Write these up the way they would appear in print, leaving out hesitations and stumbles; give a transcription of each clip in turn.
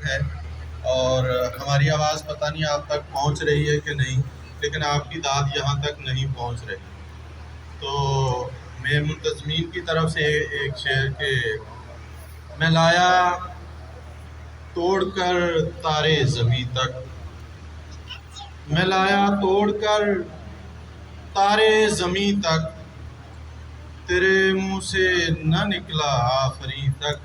है और हमारी आवाज़ पता नहीं आप तक पहुंच रही है कि नहीं, लेकिन आपकी दाद यहाँ तक नहीं पहुंच रही। तो मैं मुंतज़मीन की तरफ से एक शेर के मैं लाया तोड़कर तारे ज़मीं तक, मैं लाया तोड़कर तारे ज़मीं तक, तेरे मुंह से न निकला आखिरी तक।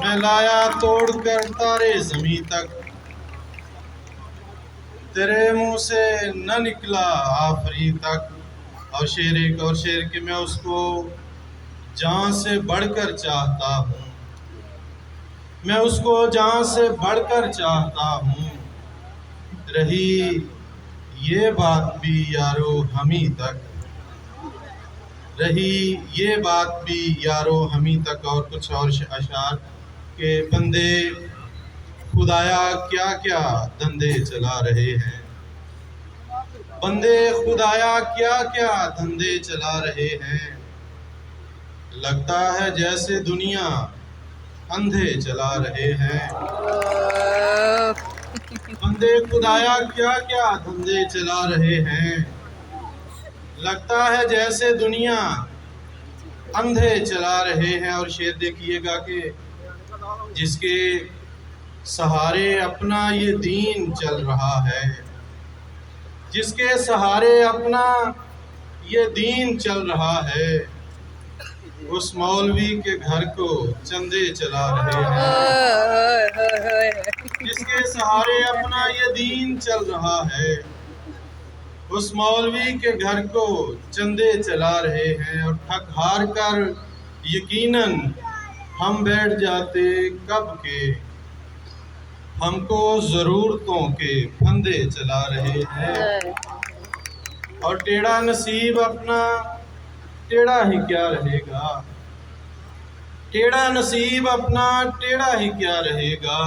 मैं लाया तोड़कर तारे ज़मीं तक, तेरे मुंह से न निकला आखिरी तक। और शेर एक और शेर कि मैं उसको जान से बढ़कर चाहता हूँ, मैं उसको जान से बढ़कर चाहता हूँ। रही ये बात भी यारो हमी तक, रही ये बात भी यारो हमी तक। और कुछ और अशार के बंदे खुदाया क्या क्या धंधे चला रहे हैं, बंदे खुदाया क्या क्या धंधे चला रहे हैं। लगता है जैसे दुनिया अंधे चला रहे हैं, बंदे खुदाया क्या क्या धंधे चला रहे हैं। लगता है जैसे दुनिया अंधे चला रहे हैं। और शेर देखिएगा कि जिसके सहारे अपना ये दीन चल रहा है, जिसके सहारे अपना ये दीन चल रहा है, उस मौलवी के घर को चंदे चला रहे हैं। जिसके सहारे अपना ये दीन चल रहा है, उस मौलवी के घर को चंदे चला रहे हैं। और थक हार कर यकीनन हम बैठ जाते कब के, हमको ज़रूरतों के फंदे चला रहे हैं। और टेढ़ा नसीब अपना टेढ़ा ही क्या रहेगा, टेढ़ा नसीब अपना टेढ़ा ही क्या रहेगा।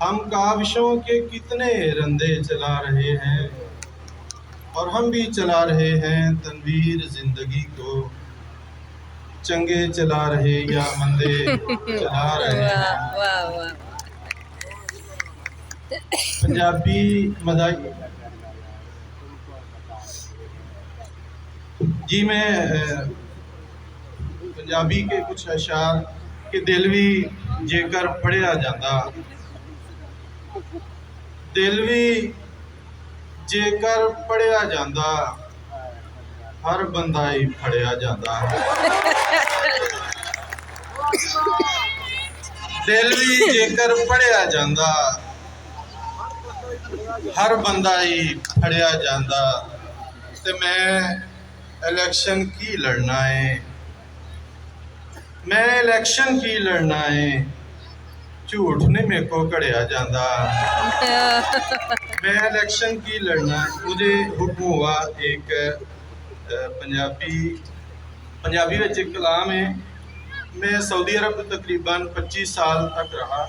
हम काविशों के कितने रंदे चला रहे हैं, और हम भी चला रहे हैं तनवीर ज़िंदगी को। चंगे चला रहे या मंदे चला रहे हैं। पंजाबी मज़ाक जी, मैं पंजाबी के कुछ अशार कि दिल भी जेकर पढ़िया जाता, दिल भी जेकर पढ़िया जाता, हर बंदा ही फड़िया जाता। दिल भी जेकर पढ़िया जाता, हर बंदा ही फड़िया जाता। ते मैं इलेक्शन की लड़ना है, मैं इलेक्शन की लड़ना है, झूठ ने मेरे को कड़िया जाता। मैं इलेक्शन की लड़ना है। मुझे हुक्म हुआ एक पंजाबी में एक कलाम है। मैं सऊदी अरब तकरीबन 25 साल तक रहा।